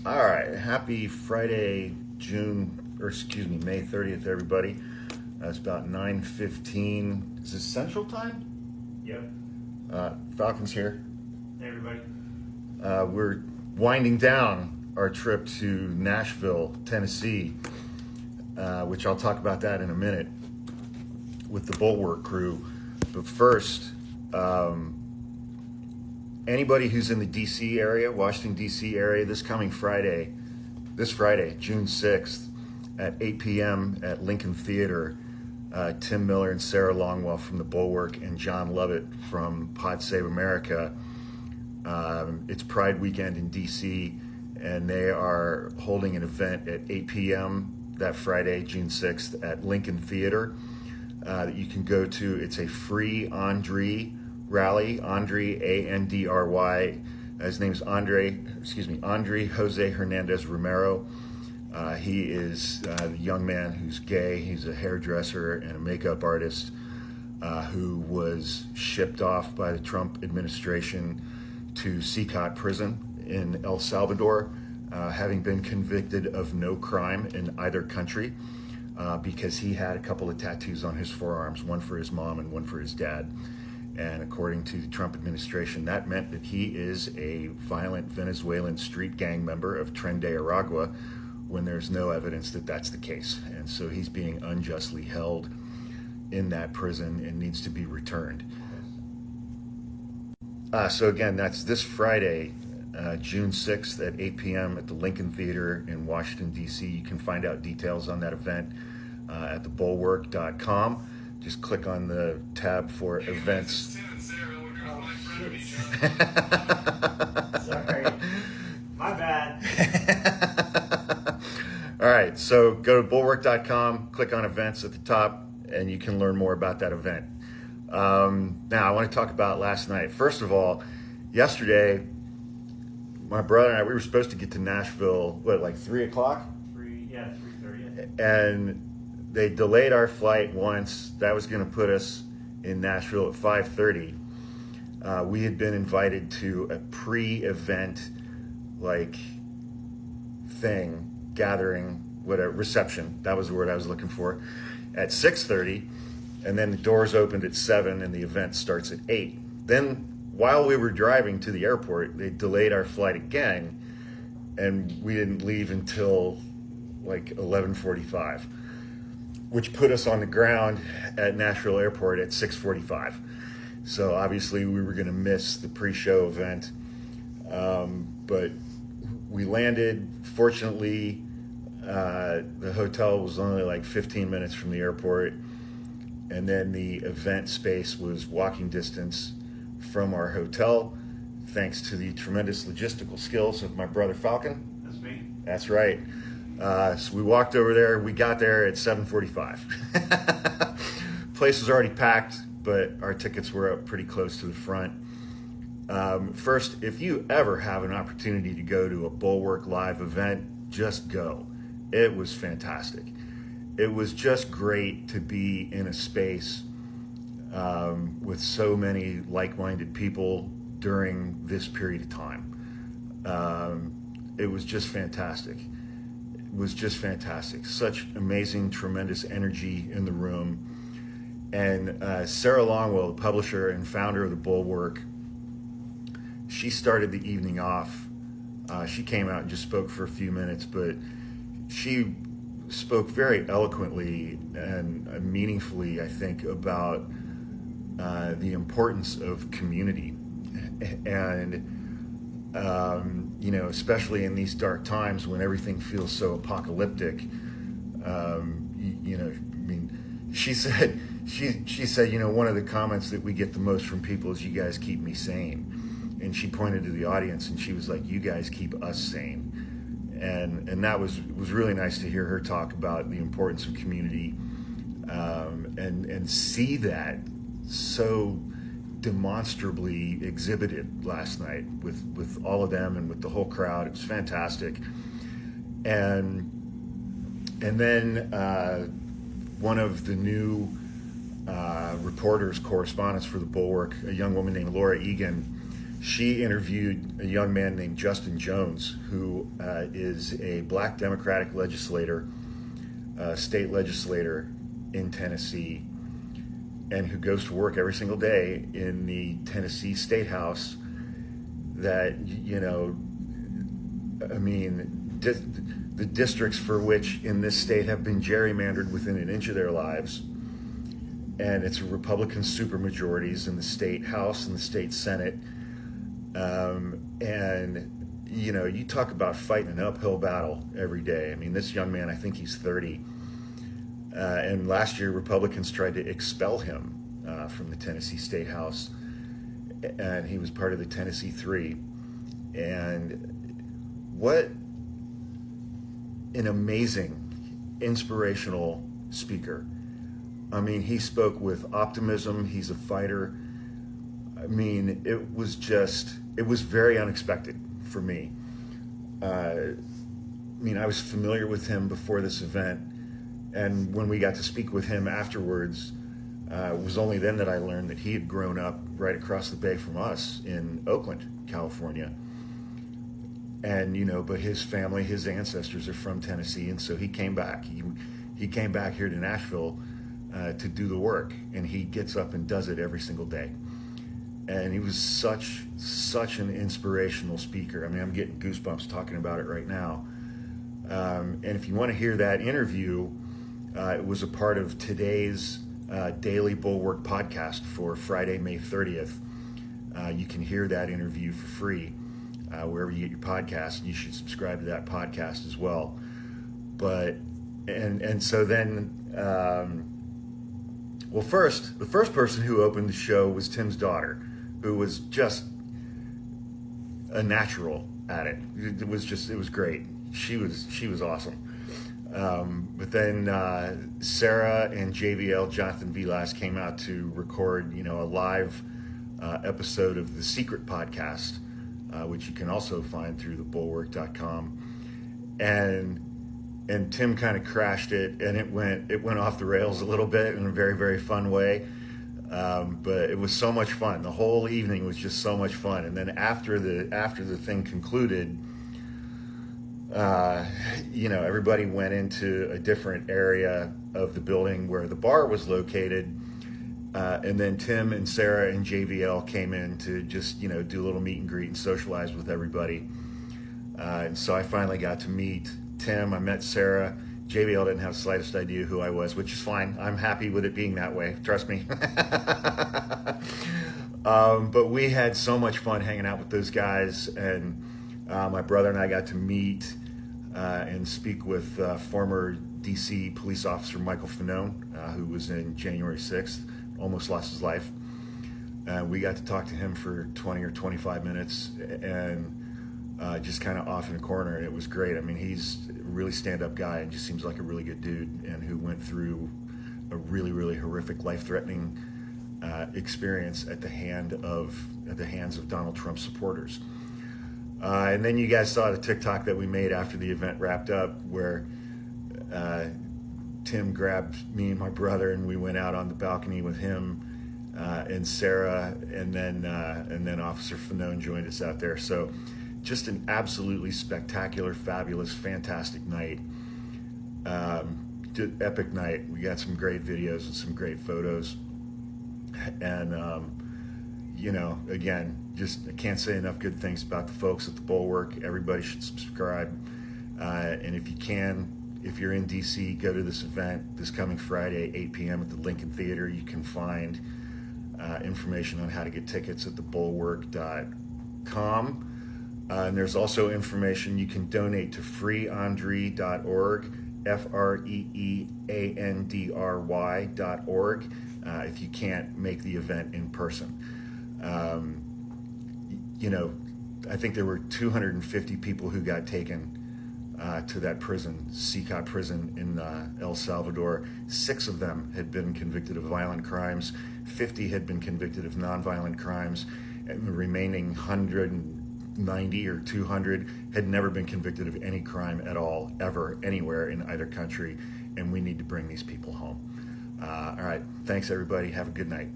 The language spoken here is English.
All right, happy Friday, May 30th, everybody. It's about 9:15. Is this Central Time? Yep. Falcon's here. Hey, everybody. We're winding down our trip to Nashville, Tennessee, which I'll talk about that in a minute with the Bulwark crew. But first, anybody who's in the DC area, Washington DC area, this Friday, June 6th at 8 p.m. at Lincoln Theater, Tim Miller and Sarah Longwell from the Bulwark and John Lovett from Pod Save America. It's Pride Weekend in DC, and they are holding an event at 8 p.m. that Friday, June 6th at Lincoln Theater that you can go to. It's a free Andre rally, Andre, A-N-D-R-Y. His name's Andre Jose Hernandez Romero. He is the young man who's gay. He's a hairdresser and a makeup artist who was shipped off by the Trump administration to CCOT prison in El Salvador, having been convicted of no crime in either country because he had a couple of tattoos on his forearms, one for his mom and one for his dad. And according to the Trump administration, that meant that he is a violent Venezuelan street gang member of Tren de Aragua, when there's no evidence that that's the case. And so he's being unjustly held in that prison and needs to be returned. So again, that's this Friday, June 6th at 8 p.m. at the Lincoln Theater in Washington, D.C. You can find out details on that event at thebulwark.com. Just click on the tab for events. Sorry. My bad. All right, so go to bulwark.com, click on events at the top, and you can learn more about that event. Now, I want to talk about last night. First of all, yesterday, my brother and I, we were supposed to get to Nashville, like 3 o'clock? 3:30. And they delayed our flight once. That was going to put us in Nashville at 5:30. We had been invited to a pre-event gathering, whatever, reception. That was the word I was looking for, at 6:30. And then the doors opened at 7 and the event starts at 8. Then while we were driving to the airport, they delayed our flight again, and we didn't leave until 11:45. Which put us on the ground at Nashville Airport at 6:45. So obviously we were going to miss the pre-show event, but we landed. Fortunately, the hotel was only 15 minutes from the airport, and then the event space was walking distance from our hotel, thanks to the tremendous logistical skills of my brother Falcon. That's me. That's right. So we walked over there. We got there at 7:45. Place was already packed, but our tickets were up pretty close to the front. First, if you ever have an opportunity to go to a Bulwark live event, just go. It was fantastic. It was just great to be in a space with so many like-minded people during this period of time. It was just fantastic. Such amazing, tremendous energy in the room. And Sarah Longwell, the publisher and founder of the Bulwark, she started the evening off. She came out and just spoke for a few minutes, but she spoke very eloquently and meaningfully, I think, about the importance of community. And especially in these dark times when everything feels so apocalyptic, she said, one of the comments that we get the most from people is, "You guys keep me sane." And she pointed to the audience and she was like, "You guys keep us sane." And that was really nice to hear her talk about the importance of community, and see that so demonstrably exhibited last night with all of them and with the whole crowd. It was fantastic. And then one of the new reporters, correspondents for the Bulwark, a young woman named Laura Egan, she interviewed a young man named Justin Jones, who is a black Democratic legislator, state legislator in Tennessee, and who goes to work every single day in the Tennessee State House. That, you know, I mean, the districts for which in this state have been gerrymandered within an inch of their lives, and it's Republican supermajorities in the state House and the state Senate. And, you know, you talk about fighting an uphill battle every day. I mean, this young man, I think he's 30. And last year, Republicans tried to expel him from the Tennessee State House. And he was part of the Tennessee Three. And what an amazing, inspirational speaker. I mean, he spoke with optimism. He's a fighter. I mean, it was very unexpected for me. I mean, I was familiar with him before this event, and when we got to speak with him afterwards, it was only then that I learned that he had grown up right across the bay from us in Oakland, California. And, you know, but his family, his ancestors are from Tennessee, and so he came back. He came back here to Nashville to do the work, and he gets up and does it every single day. And he was such an inspirational speaker. I mean, I'm getting goosebumps talking about it right now. And if you want to hear that interview, it was a part of today's daily Bulwark podcast for Friday, May 30th. You can hear that interview for free wherever you get your podcast. You should subscribe to that podcast as well. But and so then, well, the first person who opened the show was Tim's daughter, who was just a natural at it. It was great. She was awesome. But then Sarah and JVL, Jonathan Vilas, came out to record, you know, a live episode of the Secret podcast, which you can also find through thebulwark.com. And Tim kind of crashed it, and it went off the rails a little bit in a very, very fun way. But it was so much fun. The whole evening was just so much fun. And then after the thing concluded, you know, everybody went into a different area of the building where the bar was located. And then Tim and Sarah and JVL came in to just, you know, do a little meet and greet and socialize with everybody. And so I finally got to meet Tim. I met Sarah. JVL didn't have the slightest idea who I was, which is fine. I'm happy with it being that way. Trust me. But we had so much fun hanging out with those guys. And my brother and I got to meet and speak with former D.C. police officer Michael Fanone, who was in January 6th, almost lost his life. We got to talk to him for 20 or 25 minutes and just kind of off in a corner, and it was great. I mean, he's a really stand-up guy and just seems like a really good dude, and who went through a really, really horrific, life-threatening experience at the hands of Donald Trump supporters. And then you guys saw the TikTok that we made after the event wrapped up, where Tim grabbed me and my brother, and we went out on the balcony with him and Sarah, and then Officer Fanone joined us out there. So just an absolutely spectacular, fabulous, fantastic night. Epic night. We got some great videos and some great photos. And, you know, again, just I can't say enough good things about the folks at the Bulwark. Everybody should subscribe. And if you can, if you're in D.C., go to this event this coming Friday, 8 p.m. at the Lincoln Theater. You can find information on how to get tickets at thebulwark.com. And there's also information you can donate to freeandry.org, freeandry.org, if you can't make the event in person. You know, I think there were 250 people who got taken to that prison, Sica prison in El Salvador. 6 of them had been convicted of violent crimes. 50 had been convicted of nonviolent crimes. And the remaining 190 or 200 had never been convicted of any crime at all, ever, anywhere in either country. And we need to bring these people home. All right. Thanks, everybody. Have a good night.